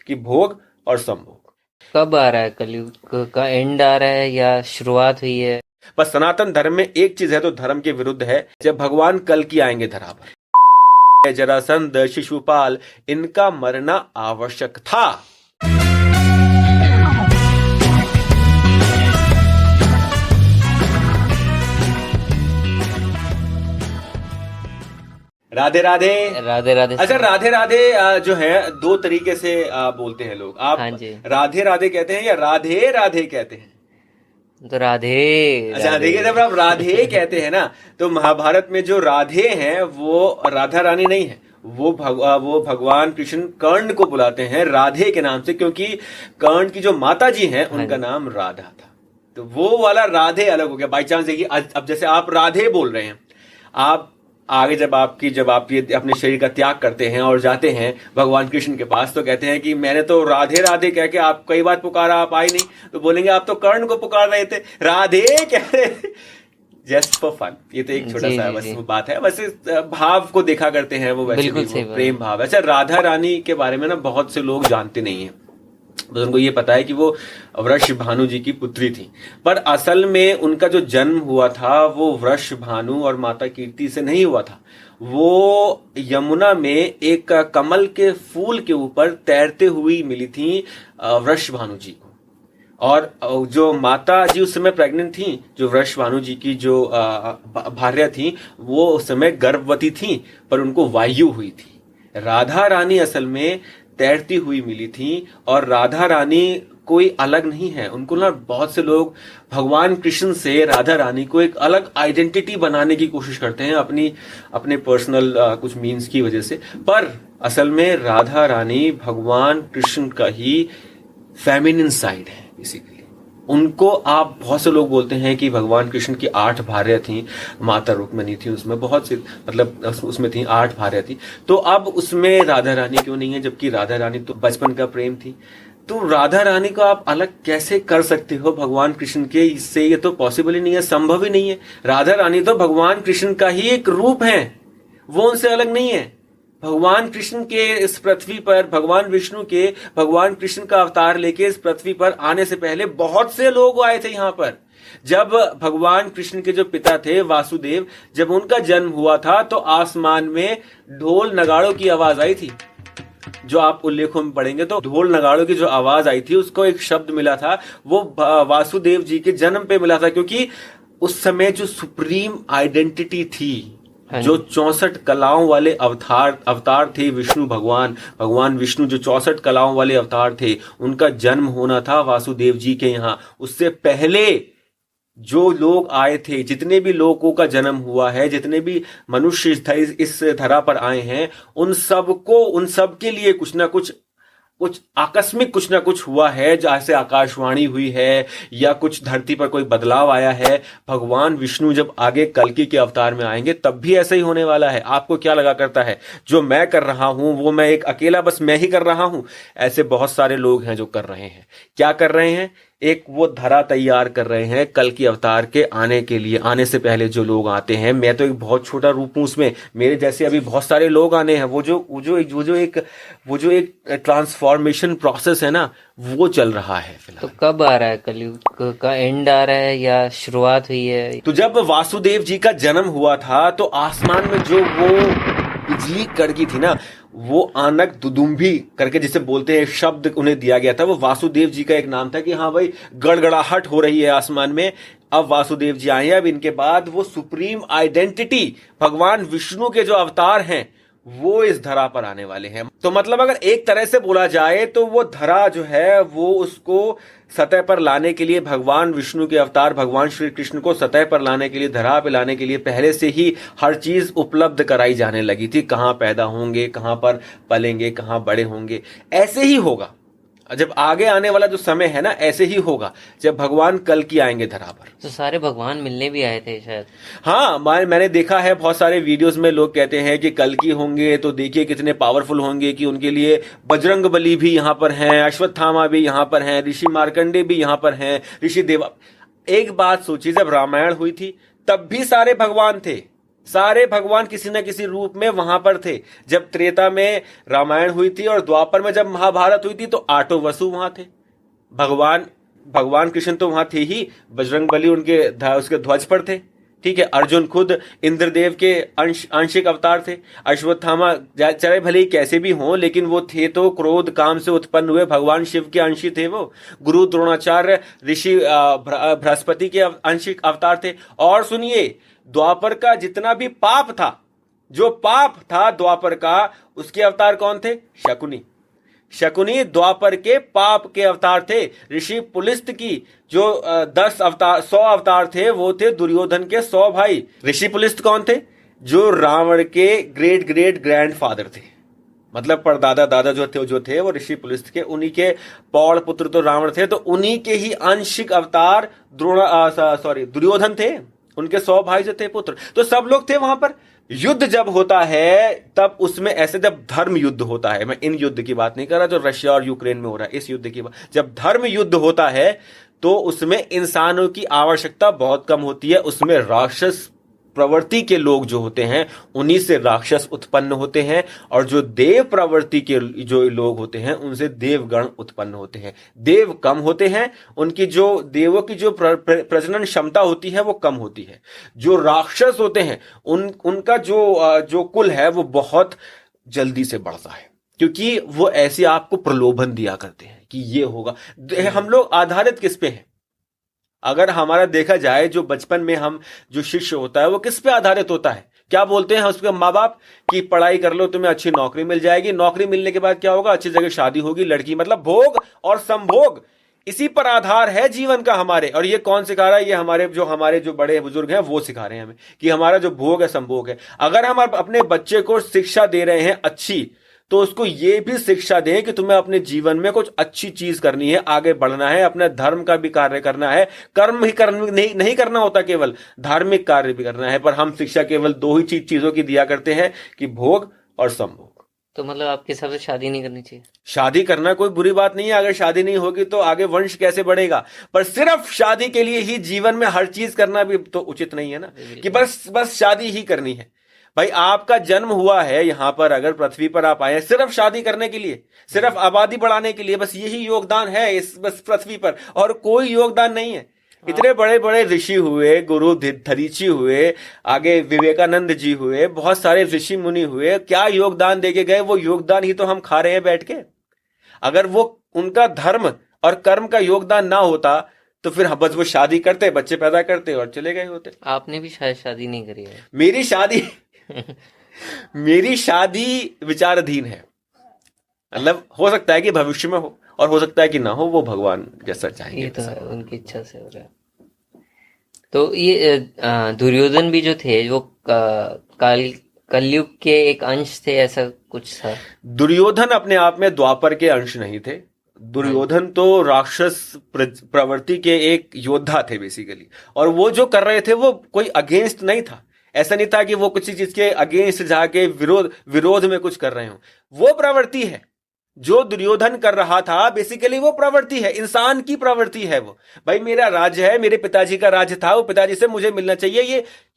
कि भोग और संभोग। कब आ रहा है? कलयुग का एंड आ रहा है या शुरुआत हुई है? बस सनातन धर्म में एक चीज है तो धर्म के विरुद्ध है, जब भगवान कल की आएंगे धरा पर। जरासंध, शिशुपाल, इनका मरना आवश्यक था। राधे राधे। राधे राधे अच्छा, सर। राधे राधे जो है दो तरीके से बोलते हैं लोग। आप हाँ जी। राधे राधे कहते हैं या राधे राधे कहते हैं? तो राधे अच्छा, राधे। देखिए, जब आप राधे कहते हैं ना, तो महाभारत में जो राधे हैं वो राधा रानी नहीं है, वो भगवान कृष्ण कर्ण को बुलाते हैं राधे के नाम से, क्योंकि कर्ण की जो माता जी हैं हाँ उनका जी। नाम राधा था। तो वो वाला राधे अलग हो गया। बाई चांस देखिए, अब जैसे आप राधे बोल रहे हैं, आप आगे जब आप ये अपने शरीर का त्याग करते हैं और जाते हैं भगवान कृष्ण के पास, तो कहते हैं कि मैंने तो राधे राधे कह के आप कई बार पुकारा, आप आए नहीं। तो बोलेंगे आप तो कर्ण को पुकार रहे थे, राधे कह रहे थे। जस्ट फॉर फन, ये तो एक छोटा जी सा जी बस जी। वो बात है, बस इस भाव को देखा करते हैं वो, वैसे भी बिल्कुल वो सही बात प्रेम है। भाव है। अच्छा, राधा रानी के बारे में ना बहुत से लोग जानते नहीं है, बस उनको ये पता है कि वो वृषभानु जी की पुत्री थी, पर असल में उनका जो जन्म हुआ था वो वृषभानु और माता कीर्ति से नहीं हुआ था। वो यमुना में एक कमल के फूल के ऊपर तैरते हुई मिली थी वृषभानु जी को। और जो माता जी उस समय प्रेग्नेंट थी, जो वृषभानु जी की जो भार्या थी, वो उस समय गर्भवती थी, पर उनको वायु हुई थी। राधा रानी असल में तैरती हुई मिली थी, और राधा रानी कोई अलग नहीं है। उनको ना बहुत से लोग भगवान कृष्ण से राधा रानी को एक अलग आइडेंटिटी बनाने की कोशिश करते हैं अपने पर्सनल कुछ मीन्स की वजह से, पर असल में राधा रानी भगवान कृष्ण का ही फेमिनिन साइड है। बेसिकली उनको, आप बहुत से लोग बोलते हैं कि भगवान कृष्ण की 8 भार्या थी, माता रुक्मिणी थी, उसमें बहुत सी, मतलब उसमें थी 8 भार्या थी, तो अब उसमें राधा रानी क्यों नहीं है, जबकि राधा रानी तो बचपन का प्रेम थी। तो राधा रानी को आप अलग कैसे कर सकते हो भगवान कृष्ण के? इससे ये तो पॉसिबल ही नहीं है, संभव ही नहीं है। राधा रानी तो भगवान कृष्ण का ही एक रूप है, वो उनसे अलग नहीं है। भगवान कृष्ण के इस पृथ्वी पर, भगवान विष्णु के, भगवान कृष्ण का अवतार लेके इस पृथ्वी पर आने से पहले बहुत से लोग आए थे यहाँ पर। जब भगवान कृष्ण के जो पिता थे वासुदेव, जब उनका जन्म हुआ था तो आसमान में ढोल नगाड़ों की आवाज आई थी। जो आप उल्लेखों में पढ़ेंगे तो ढोल नगाड़ों की जो आवाज आई थी, उसको एक शब्द मिला था, वो वासुदेव जी के जन्म पे मिला था, क्योंकि उस समय जो सुप्रीम आइडेंटिटी थी, जो 64 कलाओं वाले अवतार थे भगवान विष्णु जो 64 कलाओं वाले अवतार थे, उनका जन्म होना था वासुदेव जी के यहाँ। उससे पहले जो लोग आए थे, जितने भी लोगों का जन्म हुआ है, जितने भी मनुष्य इस धरा पर आए हैं, उन सब के लिए कुछ आकस्मिक कुछ ना कुछ हुआ है, जैसे आकाशवाणी हुई है या कुछ धरती पर कोई बदलाव आया है। भगवान विष्णु जब आगे कल्कि के अवतार में आएंगे तब भी ऐसा ही होने वाला है। आपको क्या लगा करता है जो मैं कर रहा हूं वो मैं एक अकेला बस मैं ही कर रहा हूं? ऐसे बहुत सारे लोग हैं जो कर रहे हैं। क्या कर रहे हैं? एक वो धरा तैयार कर रहे हैं कल की अवतार के आने के लिए। आने से पहले जो लोग आते हैं, मैं तो एक बहुत छोटा रूप हूं उसमें, मेरे जैसे अभी बहुत सारे लोग आने हैं। वो जो एक ट्रांसफॉर्मेशन प्रोसेस है ना, वो चल रहा है तो फिलहाल। कब आ रहा है? कलयुग का एंड आ रहा है या शुरुआत हुई है? तो जब वासुदेव जी का जन्म हुआ था तो आसमान में जो वो बिजली कड़की थी ना, वो आनक दुदुम्भी करके जिसे बोलते हैं शब्द उन्हें दिया गया था, वो वासुदेव जी का एक नाम था कि हाँ भाई, गड़गड़ाहट हो रही है आसमान में, अब वासुदेव जी आए हैं। अब इनके बाद वो सुप्रीम आइडेंटिटी भगवान विष्णु के जो अवतार हैं वो इस धरा पर आने वाले हैं। तो मतलब अगर एक तरह से बोला जाए तो वो धरा जो है वो उसको सतह पर लाने के लिए, भगवान विष्णु के अवतार भगवान श्री कृष्ण को सतह पर लाने के लिए, धरा पे लाने के लिए पहले से ही हर चीज उपलब्ध कराई जाने लगी थी। कहां पैदा होंगे, कहां पर पलेंगे, कहां बड़े होंगे, ऐसे ही होगा। जब आगे आने वाला जो समय है ना, ऐसे ही होगा जब भगवान कल की आएंगे धरा पर। तो सारे भगवान मिलने भी आए थे शायद। हाँ, मैंने देखा है बहुत सारे वीडियोस में लोग कहते हैं कि कल की होंगे तो देखिए कितने पावरफुल होंगे, कि उनके लिए बजरंग बली भी यहाँ पर हैं, अश्वत्थामा भी यहाँ पर हैं, ऋषि मार्कंडे भी यहाँ पर हैं, ऋषि देवा। एक बात सोचिए, जब रामायण हुई थी तब भी सारे भगवान थे, सारे भगवान किसी न किसी रूप में वहां पर थे। जब त्रेता में रामायण हुई थी और द्वापर में जब महाभारत हुई थी तो आठों वसु वहां थे। भगवान भगवान कृष्ण तो वहां थे ही, बजरंगबली उसके ध्वज पर थे। ठीक है, अर्जुन खुद इंद्रदेव के आंशिक अवतार थे। अश्वत्थामा चाहे भले ही कैसे भी हों, लेकिन वो थे तो क्रोध काम से उत्पन्न हुए भगवान शिव के अंशी थे वो। गुरु द्रोणाचार्य ऋषि बृहस्पति के आंशिक अवतार थे। और सुनिए, द्वापर का जितना भी पाप था, जो पाप था द्वापर का, उसके अवतार कौन थे? शकुनी। शकुनी द्वापर के पाप के अवतार थे। ऋषि पुलिस्त की जो 10 अवतार 100 अवतार थे, वो थे दुर्योधन के 100 भाई। ऋषि पुलिस्त कौन थे? जो रावण के ग्रेट ग्रेट ग्रैंडफादर थे, मतलब परदादा दादा जो थे वो ऋषि पुलिस्त के, उन्हीं के पौड़ पुत्र तो रावण थे, तो उन्हीं के ही आंशिक अवतार दुर्योधन थे। उनके 100 भाई जो थे पुत्र, तो सब लोग थे वहां पर। युद्ध जब होता है तब उसमें ऐसे, जब धर्म युद्ध होता है, मैं इन युद्ध की बात नहीं कर रहा जो रशिया और यूक्रेन में हो रहा है, इस युद्ध की बात, जब धर्म युद्ध होता है तो उसमें इंसानों की आवश्यकता बहुत कम होती है। उसमें राक्षस प्रवृत्ति के लोग जो होते हैं, उन्हीं से राक्षस उत्पन्न होते हैं, और जो देव प्रवृत्ति के जो लोग होते हैं, उनसे देवगण उत्पन्न होते हैं। देव कम होते हैं, उनकी जो देवों की जो प्रजनन क्षमता होती है वो कम होती है। जो राक्षस होते हैं उनका जो कुल है वो बहुत जल्दी से बढ़ता है, क्योंकि वो ऐसे आपको प्रलोभन दिया करते हैं कि ये होगा। हम लोग आधारित किस पे हैं? अगर हमारा देखा जाए, जो बचपन में हम जो शिष्य होता है वो किस पे आधारित होता है? क्या बोलते हैं उसके माँ बाप कि पढ़ाई कर लो, तुम्हें अच्छी नौकरी मिल जाएगी, नौकरी मिलने के बाद क्या होगा? अच्छी जगह शादी होगी, लड़की, मतलब भोग और संभोग, इसी पर आधार है जीवन का हमारे। और ये कौन सिखा रहा है? ये हमारे जो बड़े बुजुर्ग हैं वो सिखा रहे हैं हमें कि हमारा जो भोग है, संभोग है। अगर हम अपने बच्चे को शिक्षा दे रहे हैं अच्छी, तो उसको ये भी शिक्षा दें कि तुम्हें अपने जीवन में कुछ अच्छी चीज करनी है, आगे बढ़ना है, अपने धर्म का भी कार्य करना है। कर्म ही कर्म नहीं करना होता, केवल धार्मिक कार्य भी करना है। पर हम शिक्षा केवल 2 ही चीजों की दिया करते हैं कि भोग और संभोग। तो मतलब आपके हिसाब से शादी नहीं करनी चाहिए? शादी करना कोई बुरी बात नहीं है। अगर शादी नहीं होगी तो आगे वंश कैसे बढ़ेगा? पर सिर्फ शादी के लिए ही जीवन में हर चीज करना भी तो उचित नहीं है ना, कि बस शादी ही करनी है। भाई, आपका जन्म हुआ है यहां पर, अगर पृथ्वी पर आप आए हैं सिर्फ शादी करने के लिए, सिर्फ आबादी बढ़ाने के लिए, बस यही योगदान है इस बस पृथ्वी पर, और कोई योगदान नहीं है। इतने बड़े बड़े ऋषि हुए, गुरु धरीची हुए, आगे विवेकानंद जी हुए, बहुत सारे ऋषि मुनि हुए, क्या योगदान देके गए? वो योगदान ही तो हम खा रहे हैं बैठ के। अगर वो उनका धर्म और कर्म का योगदान ना होता तो फिर बस वो शादी करते, बच्चे पैदा करते और चले गए होते। आपने भी शायद शादी नहीं करी है? मेरी शादी विचाराधीन है, मतलब हो सकता है कि भविष्य में हो और हो सकता है कि ना हो, वो भगवान जैसा चाहेंगे। ये तो है, उनकी इच्छा से हो रहा है। तो ये दुर्योधन भी जो थे वो कलयुग के एक अंश थे, ऐसा कुछ था? दुर्योधन अपने आप में द्वापर के अंश नहीं थे। दुर्योधन तो राक्षस प्रवृत्ति के एक योद्धा थे बेसिकली, और वो जो कर रहे थे वो कोई अगेंस्ट नहीं था। ऐसा नहीं था कि वो किसी चीज के अगेंस्ट जाके विरोध में कुछ कर रहे हो। वो प्रवृत्ति है जो दुर्योधन कर रहा था, बेसिकली वो प्रवृत्ति है, इंसान की प्रवृत्ति है वो। भाई, मेरा राज्य है, मेरे पिताजी का राज्य था, वो पिताजी से मुझे मिलना चाहिए।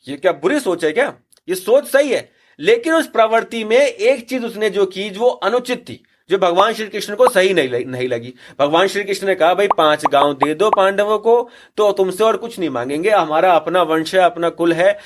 ये क्या बुरी सोच है क्या? ये सोच सही है, लेकिन उस प्रवृत्ति में एक चीज उसने जो की वो अनुचित थी, जो भगवान श्री कृष्ण को सही नहीं लगी। भगवान श्री कृष्ण ने कहा, भाई 5 गांव दे दो पांडवों को तो तुमसे और कुछ नहीं मांगेंगे, हमारा अपना वंश है, अपना कुल है,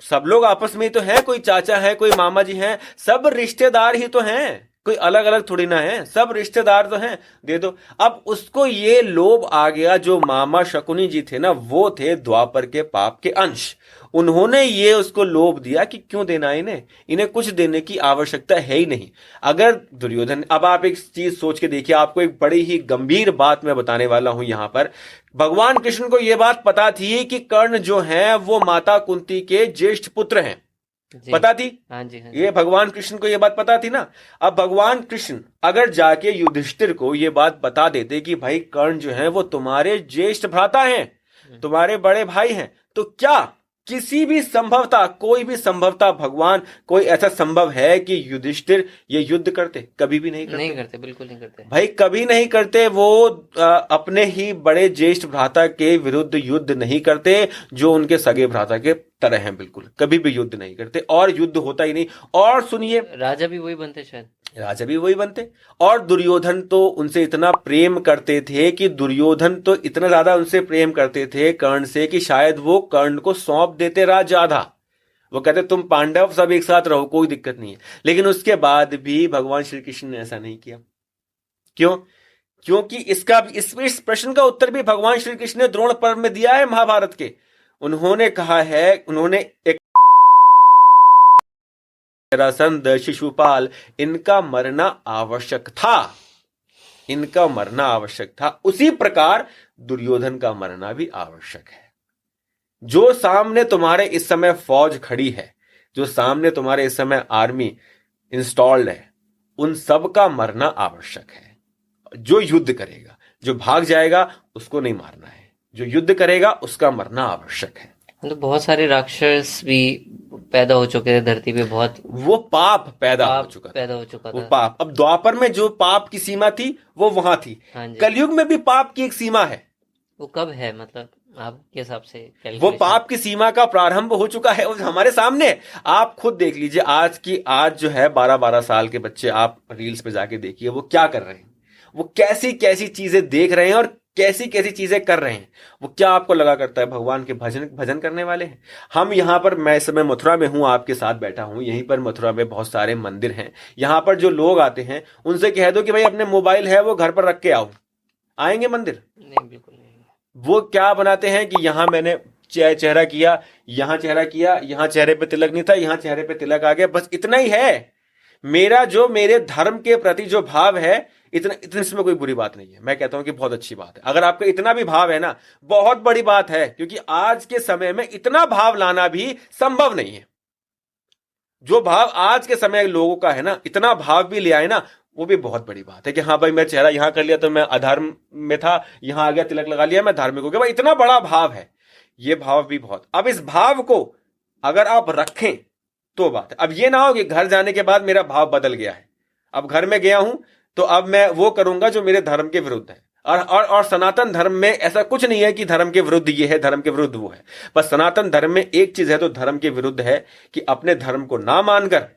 सब लोग आपस में तो हैं, कोई चाचा है, कोई मामा जी हैं, सब रिश्तेदार ही तो हैं, कोई अलग अलग थोड़ी ना है, सब रिश्तेदार तो हैं, दे दो। अब उसको ये लोभ आ गया, जो मामा शकुनी जी थे ना, वो थे द्वापर के पाप के अंश। उन्होंने ये उसको लोभ दिया कि क्यों देना इन्हें कुछ देने की आवश्यकता है ही नहीं। अगर दुर्योधन, अब आप एक चीज सोच के देखिए, आपको एक बड़ी ही गंभीर बात मैं बताने वाला हूं यहां पर। भगवान कृष्ण को यह बात पता थी कि कर्ण जो हैं वो माता कुंती के ज्येष्ठ पुत्र हैं, पता थी? हाँ जी, हाँ जी। ये भगवान कृष्ण को ये बात पता थी ना। अब भगवान कृष्ण अगर जाके युधिष्ठिर को ये बात बता देते कि भाई कर्ण जो है वो तुम्हारे ज्येष्ठ भ्राता हैं, तुम्हारे बड़े भाई हैं, तो क्या किसी भी संभवता, कोई भी संभवता भगवान, कोई ऐसा संभव है कि युधिष्ठिर ये युद्ध करते? कभी भी नहीं करते। नहीं करते, बिल्कुल नहीं करते भाई, कभी नहीं करते। वो अपने ही बड़े ज्येष्ठ भ्राता के विरुद्ध युद्ध नहीं करते, जो उनके सगे भ्राता के तरह हैं, बिल्कुल कभी भी युद्ध नहीं करते, और युद्ध होता ही नहीं। और सुनिए, राजा भी वही बनते शायद, राजा भी वही बनते। और दुर्योधन तो उनसे इतना प्रेम करते थे कि दुर्योधन तो इतना ज्यादा उनसे प्रेम करते थे कर्ण से कि शायद वो कर्ण को सौंप देते राज्य आधा। वो कहते तुम पांडव सब एक साथ रहो, कोई दिक्कत नहीं है। लेकिन उसके बाद भी भगवान श्री कृष्ण ने ऐसा नहीं किया। क्यों? क्योंकि इस प्रश्न का उत्तर भी भगवान श्री कृष्ण ने द्रोण पर्व में दिया है महाभारत के। उन्होंने कहा है, उन्होंने एक जरासंध, शिशुपाल, इनका मरना आवश्यक था, इनका मरना आवश्यक था। उसी प्रकार दुर्योधन का मरना भी आवश्यक है। जो सामने तुम्हारे इस समय फौज खड़ी है, जो सामने तुम्हारे इस समय आर्मी इंस्टॉल्ड है, उन सब का मरना आवश्यक है। जो युद्ध करेगा, जो भाग जाएगा, उसको नहीं मारना है। जो युद्ध करेगा उसका मरना आवश्यक है। तो बहुत सारे राक्षस भी पैदा हो चुके थे धरती पे, बहुत वो पाप पैदा हो चुका था। वो पाप, अब द्वापर में जो पाप की सीमा थी वो वहां थी। हाँ जी। कलयुग में भी पाप की एक सीमा है। वो कब है, मतलब आपके हिसाब से? वो पाप की सीमा का प्रारंभ हो चुका है हमारे सामने। आप खुद देख लीजिए, आज जो है 12-12 साल के बच्चे, आप रील्स पे जाके देखिए वो क्या कर रहे हैं, वो कैसी कैसी चीजें देख रहे हैं और कैसी कैसी चीजें कर रहे हैं। वो क्या आपको लगा करता है भगवान के भजन करने वाले हैं? हम यहाँ पर, मैं इस समय मथुरा में हूँ, आपके साथ बैठा हूँ, यहीं पर मथुरा में बहुत सारे मंदिर हैं। यहाँ पर जो लोग आते हैं उनसे कह दो कि भाई अपने मोबाइल है वो घर पर रख के आओ, आएंगे मंदिर? नहीं, बिल्कुल नहीं। वो क्या बनाते हैं कि यहाँ मैंने चेहरा किया, यहाँ चेहरा किया, यहाँ चेहरे पे तिलक नहीं था, यहाँ चेहरे पे तिलक आ गया, बस इतना ही है। मेरे धर्म के प्रति जो भाव है, इतना इसमें कोई बुरी बात नहीं है। मैं कहता हूं कि बहुत अच्छी बात है। अगर आपका इतना भी भाव है ना, बहुत बड़ी बात है, क्योंकि आज के समय में इतना भाव लाना भी संभव नहीं है। जो भाव आज के समय लोगों का है ना, इतना भाव भी ले आए ना, वो भी बहुत बड़ी बात है। कि हाँ भाई, मैं चेहरा यहां कर लिया तो मैं अधर्म में था, यहां आ गया तिलक लगा लिया मैं धार्मिक हो गया। भाई इतना बड़ा भाव है, ये भाव भी बहुत। अब इस भाव को अगर आप रखें तो बात है। अब ये ना हो कि घर जाने के बाद मेरा भाव बदल गया है, अब घर में गया हूं तो अब मैं वो करूंगा जो मेरे धर्म के विरुद्ध है। और सनातन धर्म में ऐसा कुछ नहीं है कि धर्म के विरुद्ध ये है, धर्म के विरुद्ध वो है। बस सनातन धर्म में एक चीज है तो धर्म के विरुद्ध है, कि अपने धर्म को ना मानकर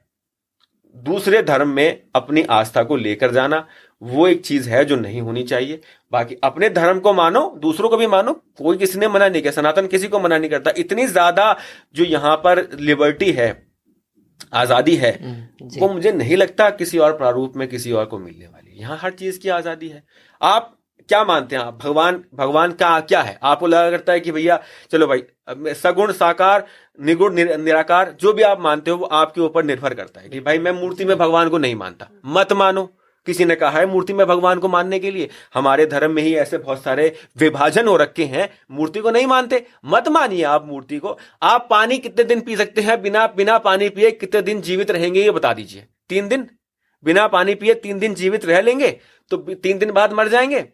दूसरे धर्म में अपनी आस्था को लेकर जाना, वो एक चीज है जो नहीं होनी चाहिए। बाकी अपने धर्म को मानो, दूसरों को भी मानो, कोई किसी ने मना नहीं किया, सनातन किसी को मना नहीं करता। इतनी ज्यादा जो यहां पर लिबर्टी है, आजादी है, वो मुझे नहीं लगता किसी और प्रारूप में किसी और को मिलने वाली है। यहाँ हर चीज की आजादी है। आप क्या मानते हैं? आप भगवान का क्या है? आपको लगा करता है कि भैया चलो भाई सगुण साकार निगुण निराकार, जो भी आप मानते हो वो आपके ऊपर निर्भर करता है। कि भाई मैं मूर्ति में भगवान को नहीं मानता, मत मानो। किसी ने कहा है मूर्ति में भगवान को मानने के लिए? हमारे धर्म में ही ऐसे बहुत सारे विभाजन हो रखे हैं, मूर्ति को नहीं मानते, मत मानिए आप मूर्ति को। आप पानी कितने दिन पी सकते हैं? बिना पानी पिए कितने दिन जीवित रहेंगे ये बता दीजिए। 3 दिन बिना पानी पिए 3 दिन जीवित रह लेंगे तो 3 दिन बाद मर जाएंगे।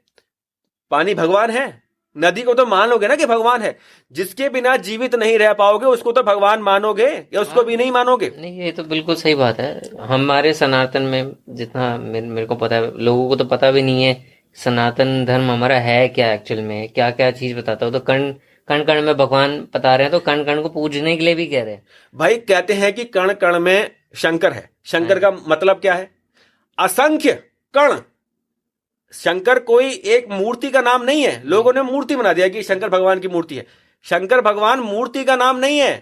पानी भगवान है, नदी को तो मान लोगे ना कि भगवान है। जिसके बिना जीवित नहीं रह पाओगे उसको तो भगवान मानोगे, या उसको भी नहीं मानोगे? नहीं, ये तो बिल्कुल सही बात है। हमारे सनातन में जितना मेरे को पता है, लोगों को तो पता भी नहीं है सनातन धर्म हमारा है क्या, एक्चुअल में क्या क्या चीज बताता हो। तो कण कण में भगवान बता रहे हैं, तो कण कण को पूजने के लिए भी कह रहे हैं। भाई कहते हैं कि कण कण में शंकर है। शंकर का मतलब क्या है? असंख्य कण। शंकर कोई एक मूर्ति का नाम नहीं है। लोगों ने मूर्ति बना दिया कि शंकर भगवान की मूर्ति है। शंकर भगवान मूर्ति का नाम नहीं है।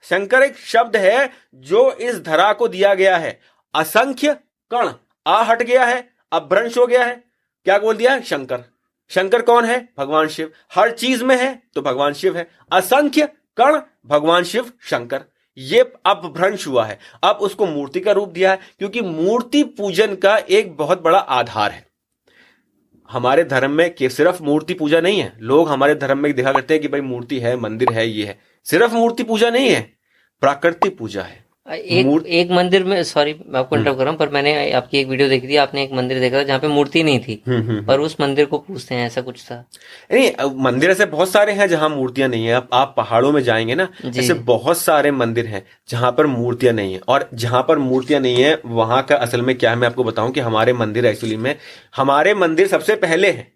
शंकर एक शब्द है जो इस धरा को दिया गया है। असंख्य कण, आ हट गया है, अपभ्रंश हो गया है, क्या बोल दिया? शंकर। शंकर कौन है? भगवान शिव। हर चीज में है तो भगवान शिव है। असंख्य कण, भगवान शिव, शंकर, ये अपभ्रंश हुआ है। अब उसको मूर्ति का रूप दिया है, क्योंकि मूर्ति पूजन का एक बहुत बड़ा आधार है। हमारे धर्म में कि सिर्फ मूर्ति पूजा नहीं है। लोग हमारे धर्म में देखा करते हैं कि भाई मूर्ति है, मंदिर है, ये है। सिर्फ मूर्ति पूजा नहीं है, प्राकृतिक पूजा है। एक मंदिर में, सॉरी मैं आपको इंटरप्ट कर रहा हूँ, पर मैंने आपकी एक वीडियो देखी थी, आपने एक मंदिर देखा था जहाँ पे मूर्ति नहीं थी, पर उस मंदिर को पूजते हैं, ऐसा कुछ था। नहीं, मंदिर ऐसे बहुत सारे हैं जहां मूर्तियां नहीं है। आप पहाड़ों में जाएंगे ना, जी ऐसे बहुत सारे मंदिर हैं जहां पर मूर्तियां नहीं है। और जहां पर मूर्तियां नहीं है वहां का असल में क्या है, मैं आपको बताऊं कि हमारे मंदिर एक्चुअली में, हमारे मंदिर सबसे पहले हैं।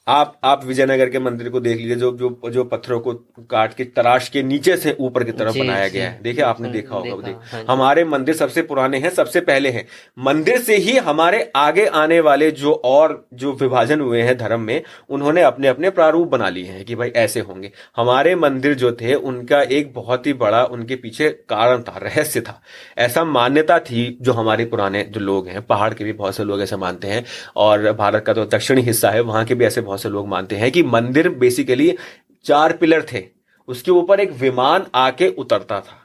आप विजयनगर के मंदिर को देख लीजिए, जो जो जो पत्थरों को काट के तराश के नीचे से ऊपर की तरफ जी बनाया जी, गया है। देखिए, आपने देखा होगा, देखा, हाँ जी। हमारे मंदिर सबसे पुराने हैं, सबसे पहले हैं। मंदिर से ही हमारे आगे आने वाले जो विभाजन हुए हैं धर्म में, उन्होंने अपने अपने प्रारूप बना लिए हैं कि भाई ऐसे होंगे। हमारे मंदिर जो थे उनका एक बहुत ही बड़ा उनके पीछे कारण था, रहस्य था, ऐसा मान्यता थी। जो हमारे पुराने जो लोग हैं, पहाड़ के भी बहुत से लोग ऐसे मानते हैं, और भारत का तो दक्षिणी हिस्सा है, वहां के भी ऐसे बहुत से लोग मानते हैं कि मंदिर बेसिकली 4 पिलर थे, उसके ऊपर एक विमान आके उतरता था।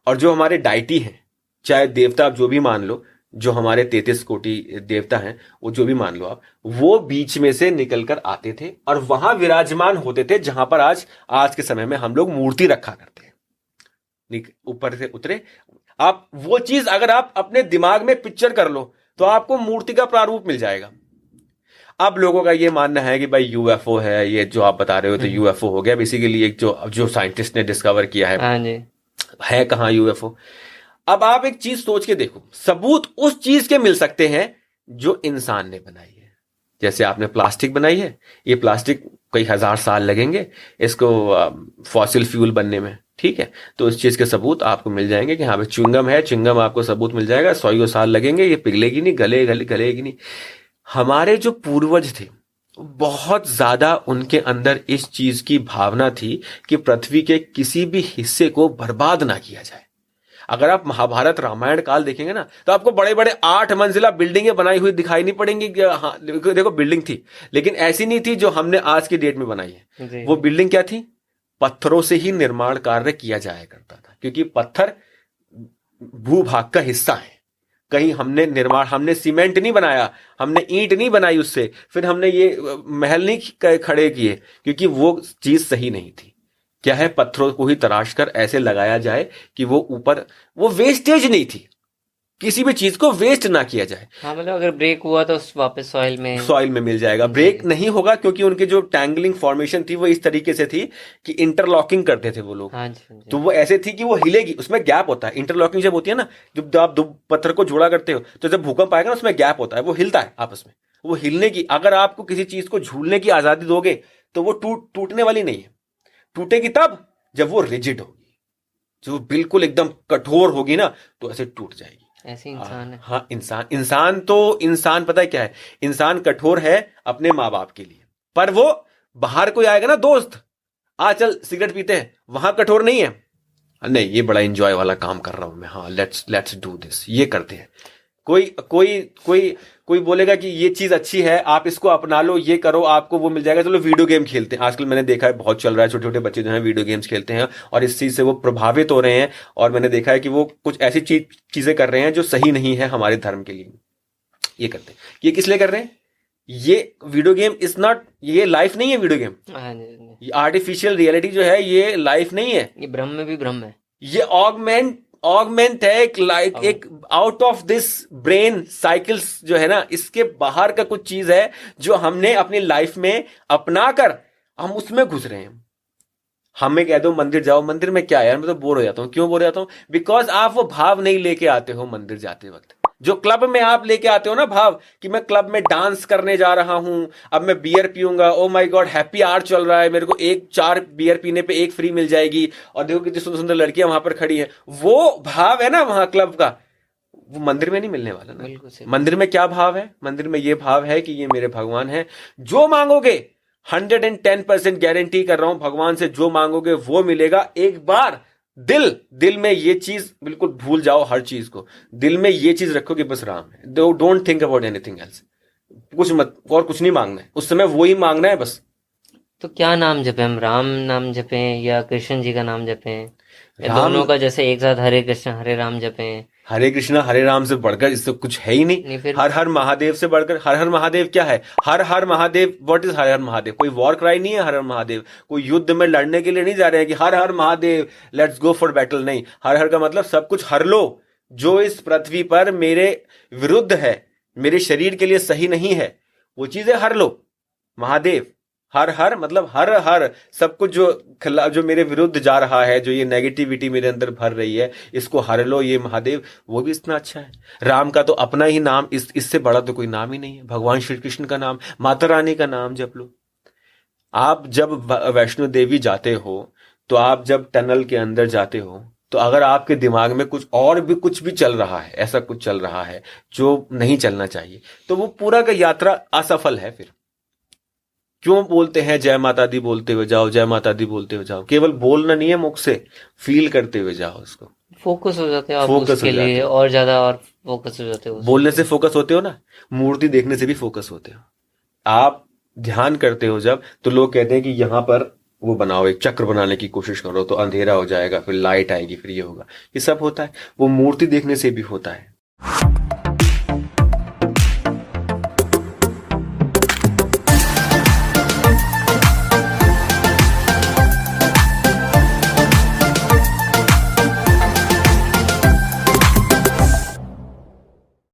और जो हमारे डाइटी हैं, चाहे देवता आप जो भी मान लो, जो हमारे 33 कोटि देवता हैं, वो जो भी मान लो आप, वो बीच में से निकलकर आते थे और वहां विराजमान होते थे, जहां पर आज के समय में हम लोग मूर्ति रखा करते हैं। ऊपर से उतरे। आप वो चीज अगर आप अपने दिमाग में पिक्चर कर लो तो आपको मूर्ति का प्रारूप मिल जाएगा। अब लोगों का ये मानना है कि भाई यूएफओ है, ये जो आप बता रहे हो, तो यूएफओ हो गया बेसिकली एक जो जो साइंटिस्ट ने डिस्कवर किया हाँ जी। है कहाँ यूएफओ। अब आप एक चीज सोच के देखो, सबूत उस चीज के मिल सकते हैं जो इंसान ने बनाई है। जैसे आपने प्लास्टिक बनाई है, ये प्लास्टिक कई हजार साल लगेंगे इसको फॉसिल फ्यूल बनने में, ठीक है, तो इस चीज के सबूत आपको मिल जाएंगे कि हाँ भाई च्युइंगम है, च्युइंगम आपको सबूत मिल जाएगा, 100 साल लगेंगे, ये पिघलेगी नहीं, गलेगी नहीं। हमारे जो पूर्वज थे, बहुत ज्यादा उनके अंदर इस चीज की भावना थी कि पृथ्वी के किसी भी हिस्से को बर्बाद ना किया जाए। अगर आप महाभारत रामायण काल देखेंगे ना, तो आपको बड़े बड़े 8 मंजिला बिल्डिंगें बनाई हुई दिखाई नहीं पड़ेंगी। हाँ, देखो बिल्डिंग थी, लेकिन ऐसी नहीं थी जो हमने आज की डेट में बनाई है। वो बिल्डिंग क्या थी? पत्थरों से ही निर्माण कार्य किया जाया करता था, क्योंकि पत्थर भूभाग का हिस्सा है। कहीं हमने सीमेंट नहीं बनाया, हमने ईंट नहीं बनाई उससे, फिर हमने ये महल नहीं खड़े किए, क्योंकि वो चीज सही नहीं थी। क्या है, पत्थरों को ही तराश कर ऐसे लगाया जाए कि वो ऊपर, वो वेस्टेज नहीं थी, किसी भी चीज को वेस्ट ना किया जाए। हाँ, मतलब अगर ब्रेक हुआ तो वापस सॉइल में मिल जाएगा। ब्रेक नहीं होगा क्योंकि उनके जो टैंगलिंग फॉर्मेशन थी वो इस तरीके से थी कि इंटरलॉकिंग करते थे वो लोग। हाँ जी, हाँ जी। तो वो ऐसे थी कि वो हिलेगी, उसमें गैप होता है। इंटरलॉकिंग जब होती है ना, जब आप दो पत्थर को जोड़ा करते हो, तो जब भूकंप आएगा ना, उसमें गैप होता है, वो हिलता है आपस में। वो हिलने की, अगर आपको किसी चीज को झूलने की आजादी दोगे तो वो टूटने वाली नहीं है। टूटेगी तब जब वो रिजिड होगी, जो बिल्कुल एकदम कठोर होगी ना, तो ऐसे टूट जाएगी। ऐसे इंसान है। हाँ, इंसान पता है क्या है? इंसान कठोर है अपने माँ बाप के लिए, पर वो बाहर कोई आएगा ना, दोस्त आ चल सिगरेट पीते हैं, वहां कठोर नहीं है। नहीं, ये बड़ा एंजॉय वाला काम कर रहा हूं मैं, हाँ लेट्स डू दिस, ये करते हैं। कोई कोई कोई कोई बोलेगा कि ये चीज अच्छी है, आप इसको अपना लो, ये करो, आपको वो मिल जाएगा, चलो वीडियो गेम खेलते हैं। आजकल मैंने देखा है बहुत चल रहा है, छोटे छोटे बच्चे जो है वीडियो गेम्स खेलते हैं और इस चीज से वो प्रभावित हो रहे हैं। और मैंने देखा है कि वो कुछ ऐसी चीजें कर रहे हैं जो सही नहीं है हमारे धर्म के लिए। ये करते हैं, ये किस लिए कर रहे हैं? ये वीडियो गेम इज नॉट, ये लाइफ नहीं है वीडियो गेम। हाँ जी, ये आर्टिफिशियल रियलिटी जो है, ये लाइफ नहीं है, ये ब्रह्म में भी ब्रह्म है। ये ऑगमेंट है, एक out of this brain cycles जो है ना, इसके बाहर का कुछ चीज है जो हमने अपनी लाइफ में अपना कर हम उसमें घुस रहे हैं। हमें कह दो मंदिर जाओ, मंदिर में क्या है यार, मैं तो बोर हो जाता हूं। क्यों बोर हो जाता हूं? बिकॉज आप वो भाव नहीं लेके आते हो मंदिर जाते वक्त। जो क्लब में आप लेके आते हो ना भाव, कि मैं क्लब में डांस करने जा रहा हूं, अब मैं बियर पीऊंगा, oh my god happy hour चल रहा है, मेरे को 4 बियर पीने पे 1 फ्री मिल जाएगी, और देखो कितनी सुंदर सुंदर लड़कियां वहां पर खड़ी हैं, वो भाव है ना वहां क्लब का, वो मंदिर में नहीं मिलने वाला ना। मंदिर में क्या भाव है? मंदिर में ये भाव है कि ये मेरे भगवान है, जो मांगोगे 110% गारंटी कर रहा हूं, भगवान से जो मांगोगे वो मिलेगा। एक बार दिल में ये चीज बिल्कुल भूल जाओ, हर चीज को दिल में ये चीज रखो कि बस राम है, don't think about anything else, कुछ मत, और कुछ नहीं मांगना है उस समय, वो ही मांगना है बस। तो क्या नाम जपें हम? राम नाम जपें या कृष्ण जी का नाम जपें, या दोनों का जैसे एक साथ हरे कृष्ण हरे राम जपें, हरे कृष्णा हरे राम से बढ़कर इससे कुछ है ही नहीं नहीं। फिर हर हर महादेव से बढ़कर, हर हर महादेव क्या है? हर हर महादेव, व्हाट इज हर हर महादेव? कोई वॉर क्राई नहीं है हर हर महादेव। कोई युद्ध में लड़ने के लिए नहीं जा रहे हैं कि हर हर Mahadev let's go for battle. नहीं, हर हर का मतलब सब कुछ हर लो जो इस पृथ्वी पर मेरे विरुद्ध है, मेरे शरीर के लिए सही नहीं है, वो चीजें हर लो। महादेव हर हर मतलब हर हर सब कुछ जो जो मेरे विरुद्ध जा रहा है, जो ये नेगेटिविटी मेरे अंदर भर रही है, इसको हर लो, ये महादेव। वो भी इतना अच्छा है। राम का तो अपना ही नाम, इससे बड़ा तो कोई नाम ही नहीं है। भगवान श्री कृष्ण का नाम, माता रानी का नाम जप लो। आप जब वैष्णो देवी जाते हो, तो आप जब टनल के अंदर जाते हो, तो अगर आपके दिमाग में कुछ और भी कुछ भी चल रहा है, ऐसा कुछ चल रहा है जो नहीं चलना चाहिए, तो वो पूरा का यात्रा असफल है। फिर क्यों बोलते हैं जय माता दी बोलते हुए जाओ, जय माता दी बोलते हुए जाओ? केवल बोलना नहीं है मुख से, फील करते हुए जाओ उसको। फोकस हो जाते हो आप फोकस उसके हो जाते लिए, हो। और ज्यादा और फोकस हो जाते हो बोलने से फोकस होते हो ना, मूर्ति देखने से भी फोकस होते हो। आप ध्यान करते हो जब, तो लोग कहते हैं कि यहाँ पर वो बनाओ, एक चक्र बनाने की कोशिश करो, तो अंधेरा हो जाएगा, फिर लाइट आएगी, फिर ये होगा। ये सब होता है, वो मूर्ति देखने से भी होता है।